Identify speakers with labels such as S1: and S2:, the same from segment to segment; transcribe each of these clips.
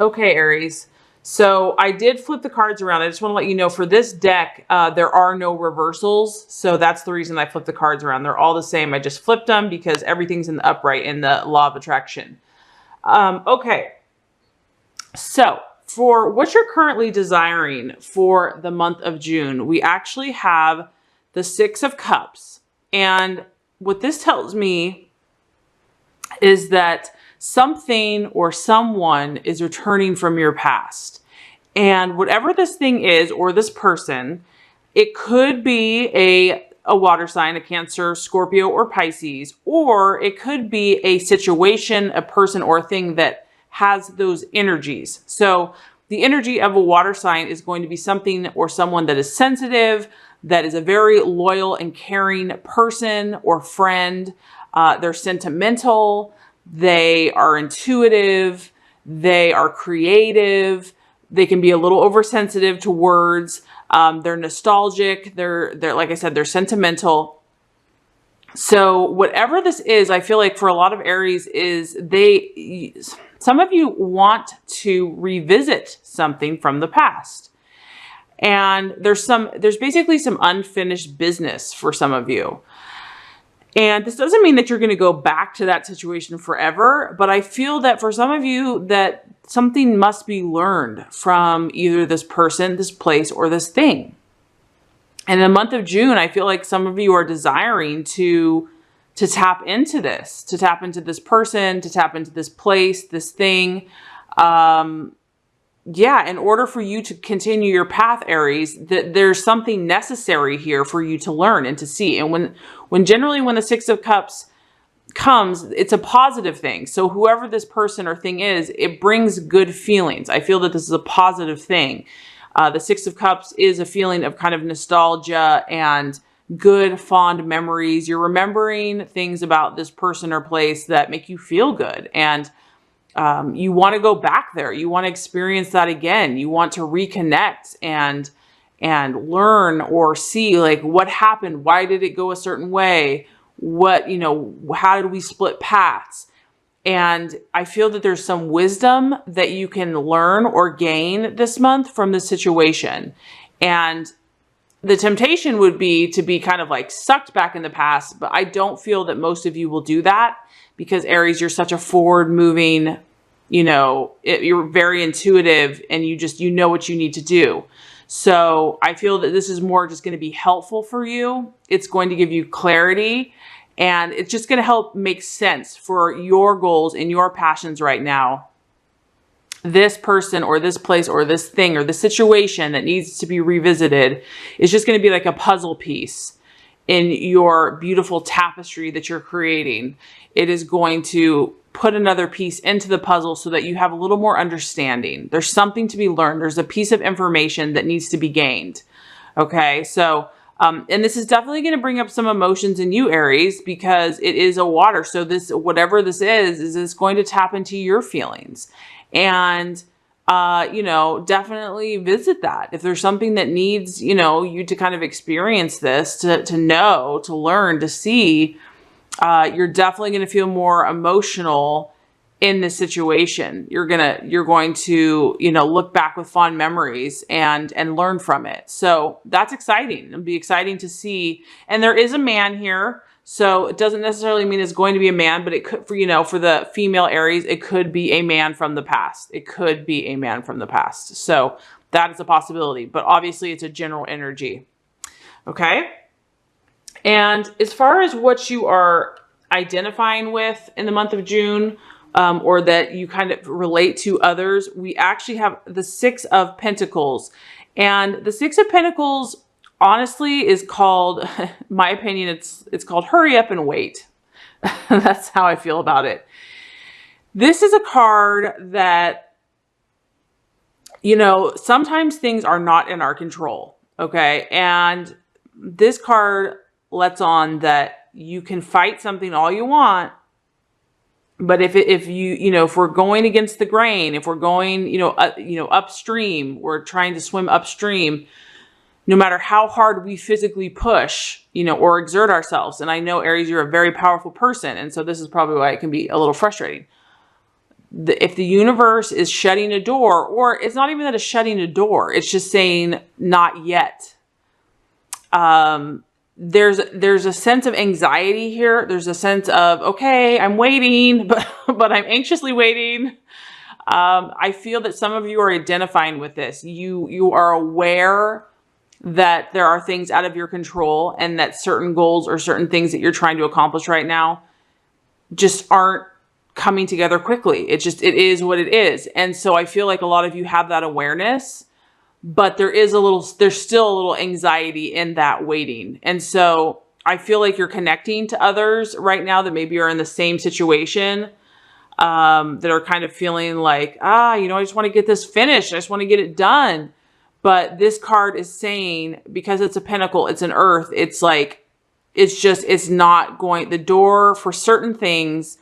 S1: Okay, Aries. So I did flip the cards around. I just want to let you know for this deck, there are no reversals. So that's the reason I flipped the cards around. They're all the same. I just flipped them because everything's in the upright in the law of attraction. Okay. So for what you're currently desiring for the month of June, we actually have the Six of Cups. And what this tells me is that something or someone is returning from your past. And whatever this thing is, or this person, it could be a water sign, a Cancer, Scorpio, or Pisces, or it could be a situation, a person, or a thing that has those energies. So the energy of a water sign is going to be something or someone that is sensitive, that is a very loyal and caring person or friend. They're sentimental. They are intuitive, they are creative, they can be a little oversensitive to words, they're nostalgic, they're like I said, they're sentimental. So whatever this is, I feel like for a lot of Aries is some of you want to revisit something from the past. And there's basically some unfinished business for some of you. And this doesn't mean that you're going to go back to that situation forever, but I feel that for some of you that something must be learned from either this person, this place, or this thing. And in the month of June, I feel like some of you are desiring to tap into this, to tap into this person, to tap into this place, this thing. Yeah, in order for you to continue your path, Aries, there's something necessary here for you to learn and to see. And when generally when the Six of Cups comes, it's a positive thing. So whoever this person or thing is, it brings good feelings. I feel that this is a positive thing. The Six of Cups is a feeling of kind of nostalgia and good, fond memories. You're remembering things about this person or place that make you feel good. And you want to go back there. You want to experience that again. You want to reconnect and learn or see like what happened. Why did it go a certain way? How did we split paths? And I feel that there's some wisdom that you can learn or gain this month from the situation. And the temptation would be to be kind of like sucked back in the past, but I don't feel that most of you will do that because Aries, you're such a forward moving, you're very intuitive and you know what you need to do. So I feel that this is more just going to be helpful for you. It's going to give you clarity and it's just going to help make sense for your goals and your passions right now. This person or this place or this thing or the situation that needs to be revisited is just going to be like a puzzle piece in your beautiful tapestry that you're creating. It is going to put another piece into the puzzle so that you have a little more understanding. There's something to be learned. There's a piece of information that needs to be gained. Okay. So, and this is definitely going to bring up some emotions in you, Aries, because it is a water. So this, whatever this is it's going to tap into your feelings and, definitely visit that. If there's something that needs, you to kind of experience this, to know, to learn, to see, you're definitely going to feel more emotional in this situation. You're going to, look back with fond memories and learn from it. So that's exciting. It'll be exciting to see. And there is a man here. So it doesn't necessarily mean it's going to be a man, but it could, for the female Aries, it could be a man from the past. It could be a man from the past. So that is a possibility, but obviously it's a general energy. Okay. And as far as what you are identifying with in the month of June, or that you kind of relate to others, we actually have the Six of Pentacles. And the Six of Pentacles, honestly, is called, in my opinion, it's called hurry up and wait. That's how I feel about it. This is a card that, sometimes things are not in our control. Okay. And this card lets on that you can fight something all you want. But if we're going against the grain, if we're going, upstream, we're trying to swim upstream, no matter how hard we physically push, or exert ourselves. And I know, Aries, you're a very powerful person. And so this is probably why it can be a little frustrating. if the universe is shutting a door, or it's not even that it's shutting a door, it's just saying not yet. There's a sense of anxiety here. There's a sense of, okay, I'm waiting, but I'm anxiously waiting. I feel that some of you are identifying with this. You are aware that there are things out of your control, and that certain goals or certain things that you're trying to accomplish right now just aren't coming together quickly. It is what it is. And so I feel like a lot of you have that awareness, but there's still a little anxiety in that waiting. And so I feel like you're connecting to others right now that maybe are in the same situation, that are kind of feeling like, I just want to get this finished. I just want to get it done. But this card is saying, because it's a pentacle, it's an earth, it's like, it's not going, the door for certain things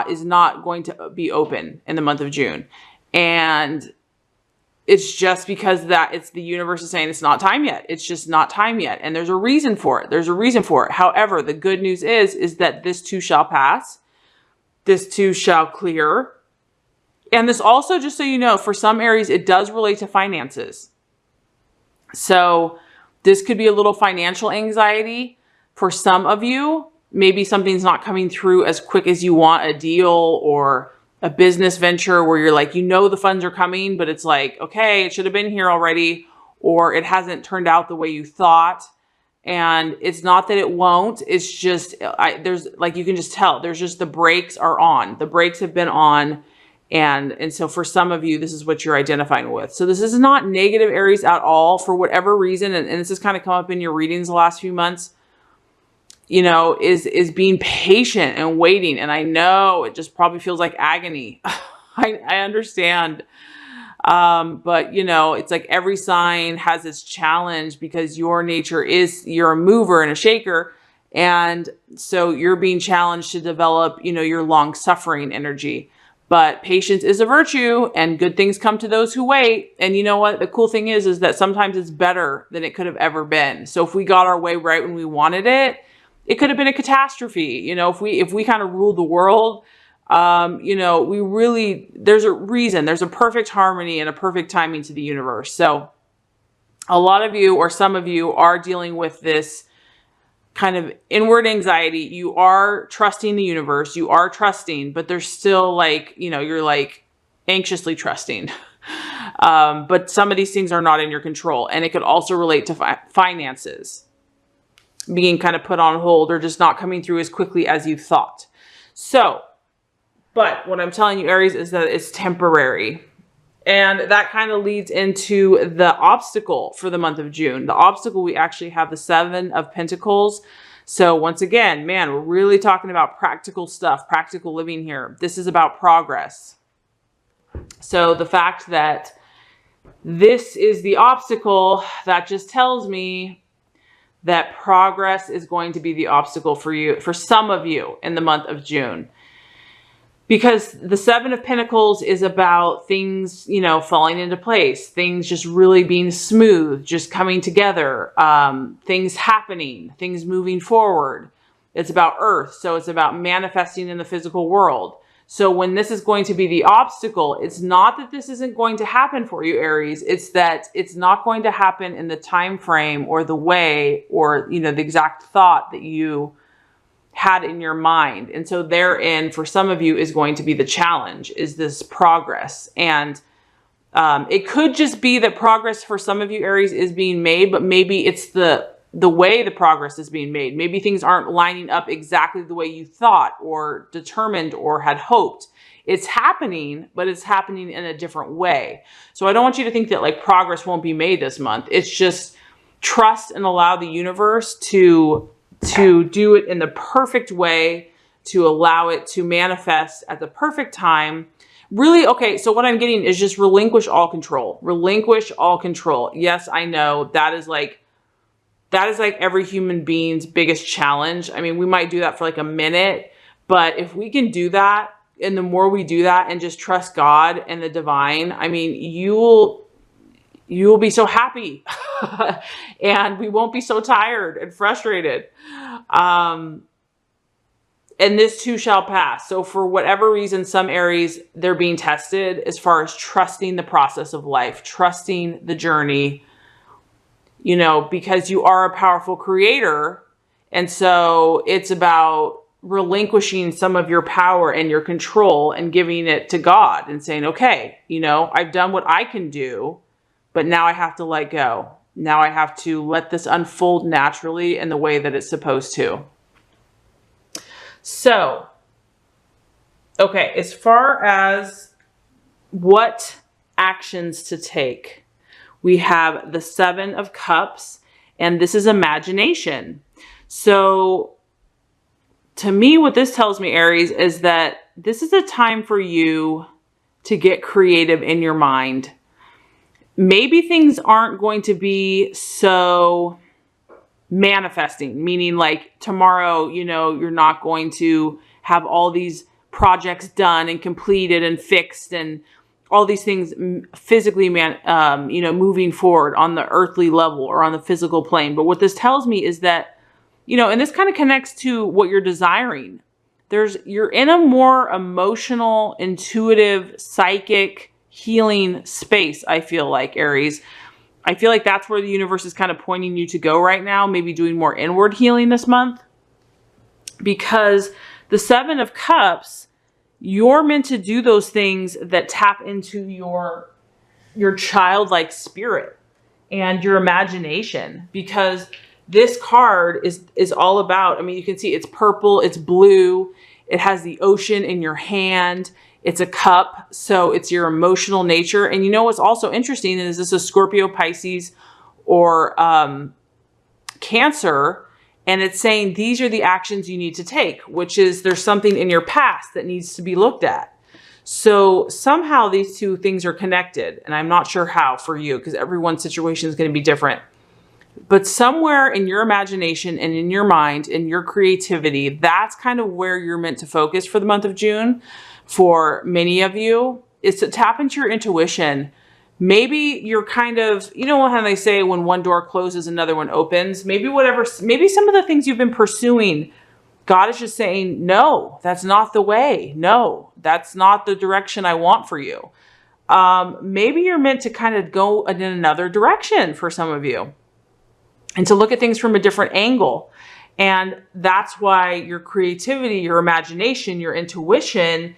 S1: is not going to be open in the month of June. And it's just because it's the universe is saying it's not time yet. It's just not time yet. And there's a reason for it. There's a reason for it. However, the good news is that this too shall pass. This too shall clear. And this also, just so you know, for some Aries, it does relate to finances. So this could be a little financial anxiety for some of you. Maybe something's not coming through as quick as you want, a deal or a business venture where you're like, the funds are coming, but it's like, okay, it should have been here already, or it hasn't turned out the way you thought. And it's not that it won't, it's just, there's like, you can just tell, there's just, the brakes are on. The brakes have been on. And so for some of you, this is what you're identifying with. So this is not negative Aries at all for whatever reason. And this has kind of come up in your readings the last few months, is being patient and waiting. And I know it just probably feels like agony. I understand. But it's like every sign has its challenge, because your nature you're a mover and a shaker. And so you're being challenged to develop, your long suffering energy. But patience is a virtue, and good things come to those who wait. And you know what? The cool thing is that sometimes it's better than it could have ever been. So if we got our way right when we wanted it, it could have been a catastrophe. If we kind of ruled the world, there's a reason, there's a perfect harmony and a perfect timing to the universe. So a lot of you, or some of you, are dealing with this kind of inward anxiety. You are trusting the universe, you are trusting, but there's still you're like anxiously trusting. But some of these things are not in your control. And it could also relate to finances being kind of put on hold, or just not coming through as quickly as you thought. So, but what I'm telling you, Aries, is that it's temporary. And that kind of leads into the obstacle for the month of June. The obstacle, we actually have the 7 of Pentacles. So once again, man, we're really talking about practical stuff, practical living here. This is about progress. So the fact that this is the obstacle, that just tells me that progress is going to be the obstacle for you, for some of you, in the month of June. Because the 7 of Pentacles is about things, falling into place, things just really being smooth, just coming together, things happening, things moving forward. It's about earth. So it's about manifesting in the physical world. So when this is going to be the obstacle, it's not that this isn't going to happen for you, Aries. It's that it's not going to happen in the time frame or the way, or, the exact thought that you had in your mind. And so therein, for some of you, is going to be the challenge, is this progress. And it could just be that progress for some of you, Aries, is being made, but maybe it's the way the progress is being made. Maybe things aren't lining up exactly the way you thought or determined or had hoped. It's happening, but it's happening in a different way. So I don't want you to think that progress won't be made this month. It's just trust and allow the universe to do it in the perfect way, to allow it to manifest at the perfect time. Really, okay, so what I'm getting is just relinquish all control. Relinquish all control. Yes, I know that is like every human being's biggest challenge. I mean, we might do that for a minute, but if we can do that, and the more we do that and just trust God and the divine, I mean, you will be so happy and we won't be so tired and frustrated. and this too shall pass. So for whatever reason, some Aries, they're being tested as far as trusting the process of life, trusting the journey, you know, because you are a powerful creator. And so it's about relinquishing some of your power and your control and giving it to God and saying, okay, you know, I've done what I can do, but now I have to let go. Now I have to let this unfold naturally in the way that it's supposed to. So, okay, as far as what actions to take, we have the 7 of Cups, and this is imagination. So, to me, what this tells me, Aries, is that this is a time for you to get creative in your mind. Maybe things aren't going to be so manifesting, meaning like tomorrow, you know, you're not going to have all these projects done and completed and fixed and all these things physically, you know, moving forward on the earthly level or on the physical plane. But what this tells me is that, you know, and this kind of connects to what you're desiring. You're in a more emotional, intuitive, psychic, healing space, I feel like, Aries. I feel like that's where the universe is kind of pointing you to go right now, maybe doing more inward healing this month. Because the 7 of Cups, you're meant to do those things that tap into your childlike spirit and your imagination. Because this card is all about, I mean, you can see it's purple, it's blue, it has the ocean in your hand. It's a cup, so it's your emotional nature. And you know what's also interesting is this a Scorpio, Pisces, or Cancer, and it's saying these are the actions you need to take, which is there's something in your past that needs to be looked at. So somehow these two things are connected, and I'm not sure how for you because everyone's situation is going to be different. But somewhere in your imagination and in your mind, in your creativity, that's kind of where you're meant to focus for the month of June. For many of you, is to tap into your intuition. Maybe you're kind of, you know how they say when one door closes, another one opens. Maybe some of the things you've been pursuing, God is just saying, no, that's not the way. No, that's not the direction I want for you. Maybe you're meant to kind of go in another direction for some of you and to look at things from a different angle. And that's why your creativity, your imagination, your intuition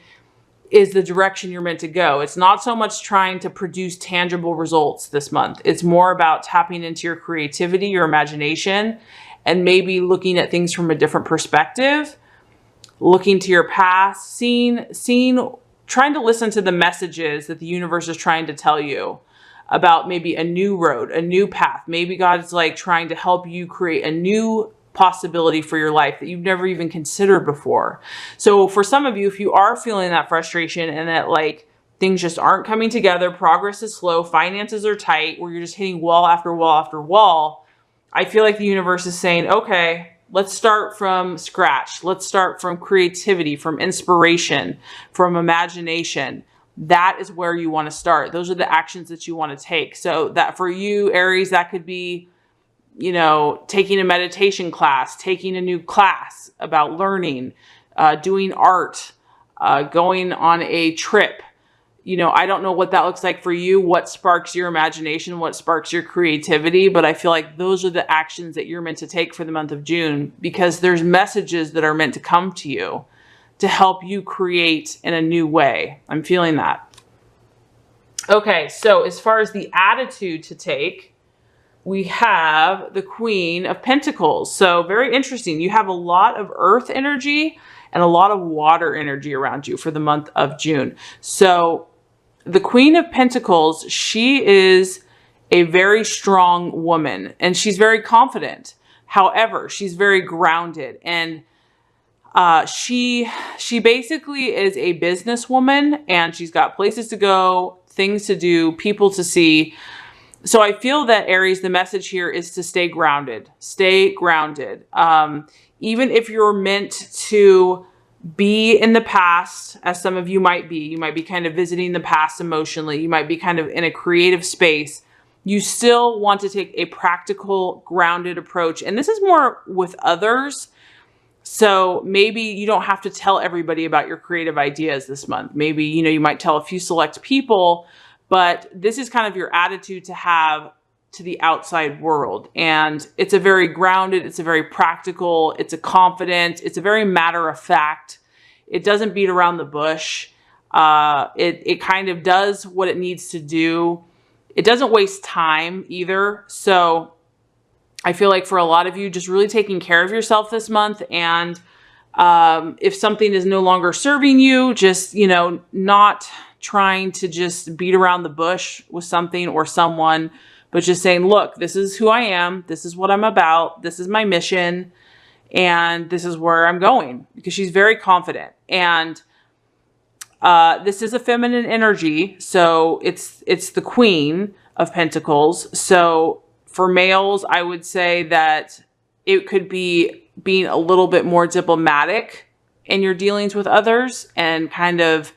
S1: is the direction you're meant to go. It's not so much trying to produce tangible results this month. It's more about tapping into your creativity, your imagination, and maybe looking at things from a different perspective, looking to your past, trying to listen to the messages that the universe is trying to tell you about maybe a new road, a new path. Maybe God's like trying to help you create a new possibility for your life that you've never even considered before. So for some of you, if you are feeling that frustration and that like things just aren't coming together, progress is slow, finances are tight, where you're just hitting wall after wall after wall, I feel like the universe is saying, okay, let's start from scratch. Let's start from creativity, from inspiration, from imagination. That is where you want to start. Those are the actions that you want to take. So that for you, Aries, that could be, you know, taking a meditation class, taking a new class about learning, doing art, going on a trip. You know, I don't know what that looks like for you, what sparks your imagination, what sparks your creativity, but I feel like those are the actions that you're meant to take for the month of June, because there's messages that are meant to come to you to help you create in a new way. I'm feeling that. Okay, so as far as the attitude to take, we have the Queen of Pentacles. So very interesting. You have a lot of earth energy and a lot of water energy around you for the month of June. So the Queen of Pentacles, she is a very strong woman and she's very confident. However, she's very grounded, and she basically is a businesswoman, and she's got places to go, things to do, people to see. So I feel that, Aries, the message here is to stay grounded. Stay grounded. Even if you're meant to be in the past, as some of you might be kind of visiting the past emotionally. You might be kind of in a creative space. You still want to take a practical, grounded approach. And this is more with others. So maybe you don't have to tell everybody about your creative ideas this month. Maybe, you might tell a few select people, but this is kind of your attitude to have to the outside world. And it's a very grounded, it's a very practical, it's a confident, it's a very matter of fact. It doesn't beat around the bush. It kind of does what it needs to do. It doesn't waste time either. So I feel like for a lot of you, just really taking care of yourself this month. And if something is no longer serving you, just, not trying to just beat around the bush with something or someone, but just saying, look, this is who I am. This is what I'm about. This is my mission. And this is where I'm going, because she's very confident. And this is a feminine energy. So it's the Queen of Pentacles. So for males, I would say that it could be being a little bit more diplomatic in your dealings with others and kind of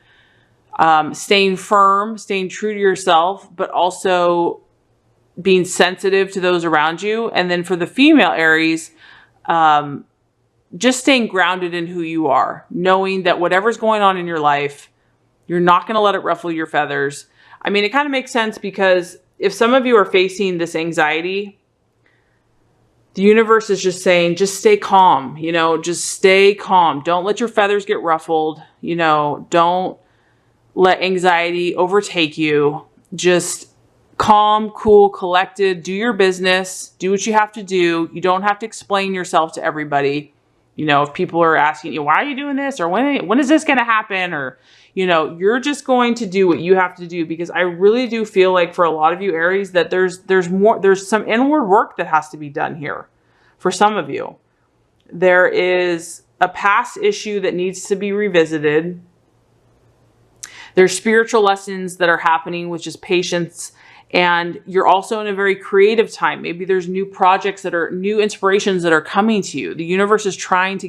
S1: staying firm, staying true to yourself, but also being sensitive to those around you. And then for the female Aries, just staying grounded in who you are, knowing that whatever's going on in your life, you're not going to let it ruffle your feathers. I mean, it kind of makes sense, because if some of you are facing this anxiety, the universe is just saying, just stay calm, just stay calm. Don't let your feathers get ruffled. Don't let anxiety overtake you. Just calm, cool, collected, do your business, do what you have to do. You don't have to explain yourself to everybody. If people are asking you, why are you doing this? Or when is this going to happen? Or, you're just going to do what you have to do, because I really do feel like for a lot of you Aries that there's some inward work that has to be done here. For some of you, there is a past issue that needs to be revisited. There's spiritual lessons that are happening, which is patience. And you're also in a very creative time. Maybe there's new projects new inspirations that are coming to you. The universe is trying to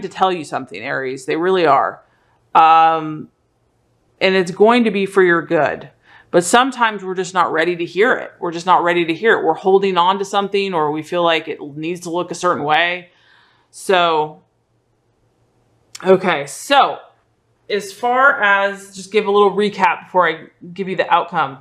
S1: tell you something, Aries. They really are. And it's going to be for your good. But sometimes we're just not ready to hear it. We're just not ready to hear it. We're holding on to something, or we feel like it needs to look a certain way. So, okay. So, as far as, just give a little recap before I give you the outcome.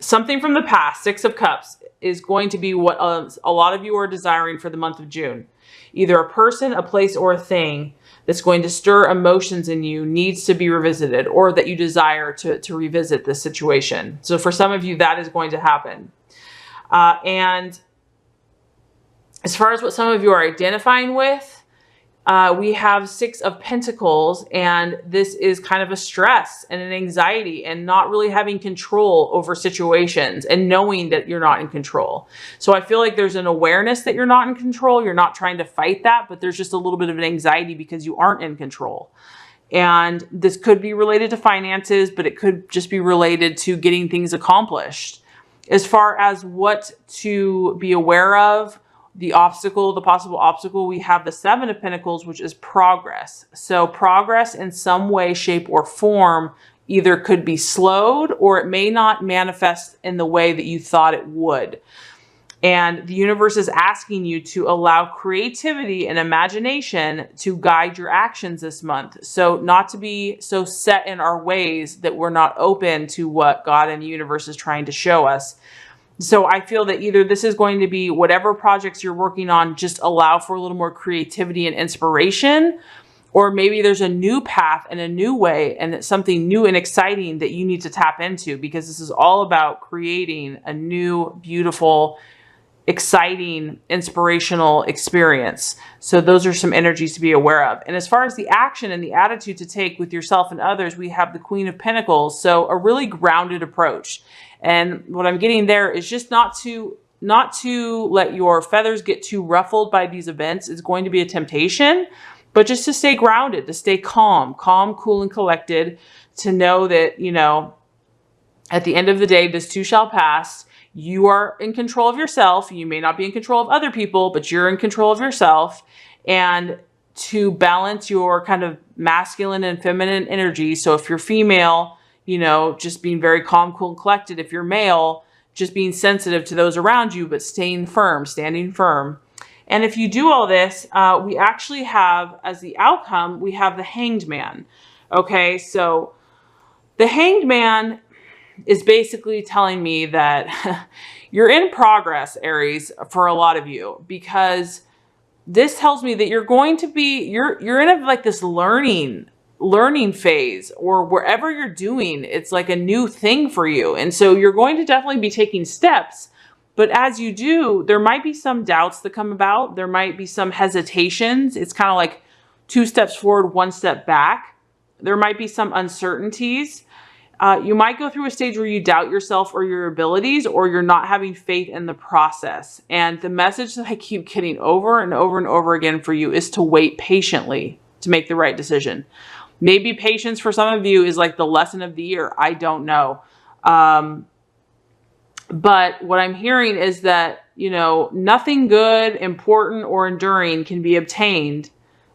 S1: Something from the past, Six of Cups, is going to be what a lot of you are desiring for the month of June. Either a person, a place, or a thing that's going to stir emotions in you needs to be revisited, or that you desire to revisit this situation. So for some of you, that is going to happen. And as far as what some of you are identifying with, we have Six of Pentacles, and this is kind of a stress and an anxiety and not really having control over situations and knowing that you're not in control. So I feel like there's an awareness that you're not in control. You're not trying to fight that, but there's just a little bit of an anxiety because you aren't in control. And this could be related to finances, but it could just be related to getting things accomplished. As far as what to be aware of, the possible obstacle, we have the Seven of Pentacles, which is progress. So progress in some way, shape, or form either could be slowed, or it may not manifest in the way that you thought it would. And the universe is asking you to allow creativity and imagination to guide your actions this month. So not to be so set in our ways that we're not open to what God and the universe is trying to show us. So I feel that either this is going to be whatever projects you're working on, just allow for a little more creativity and inspiration, or maybe there's a new path and a new way and it's something new and exciting that you need to tap into, because this is all about creating a new, beautiful, exciting, inspirational experience. So those are some energies to be aware of. And as far as the action and the attitude to take with yourself and others, we have the Queen of Pentacles. So a really grounded approach. And what I'm getting there is just not to let your feathers get too ruffled by these events. It's going to be a temptation, but just to stay grounded, to stay calm, cool, and collected, to know that, at the end of the day, this too shall pass. You are in control of yourself. You may not be in control of other people, but you're in control of yourself. And to balance your kind of masculine and feminine energy. So if you're female, just being very calm, cool, and collected. If you're male, just being sensitive to those around you, but staying firm, standing firm. And if you do all this, we actually have, as the outcome, we have the Hanged Man. Okay, so the Hanged Man is basically telling me that you're in progress, Aries, for a lot of you, because this tells me that you're going to be, you're in like this learning phase, or wherever you're doing, it's like a new thing for you. And so you're going to definitely be taking steps. But as you do, there might be some doubts that come about. There might be some hesitations. It's kind of like 2 steps forward, 1 step back. There might be some uncertainties. You might go through a stage where you doubt yourself or your abilities, or you're not having faith in the process. And the message that I keep getting over and over and over again for you is to wait patiently to make the right decision. Maybe patience for some of you is like the lesson of the year. I don't know. But what I'm hearing is that, you know, nothing good, important, or enduring can be obtained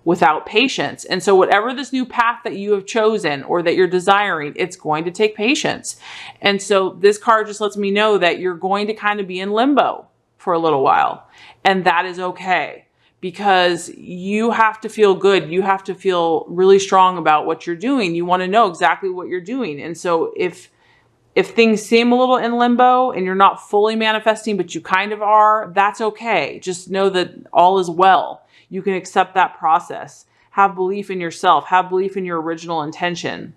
S1: without patience. And so whatever this new path that you have chosen or that you're desiring, it's going to take patience. And so this card just lets me know that you're going to kind of be in limbo for a little while. And that is okay, because you have to feel good. You have to feel really strong about what you're doing. You want to know exactly what you're doing. And so if things seem a little in limbo and you're not fully manifesting, but you kind of are, that's okay. Just know that all is well. You can accept that process. Have belief in yourself. Have belief in your original intention.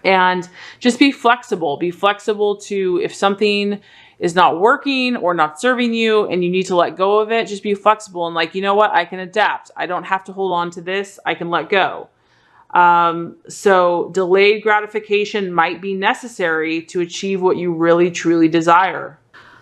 S1: And just be flexible. Be flexible to, if something is not working or not serving you and you need to let go of it, just be flexible and like, you know what? I can adapt. I don't have to hold on to this. I can let go. So delayed gratification might be necessary to achieve what you really truly desire.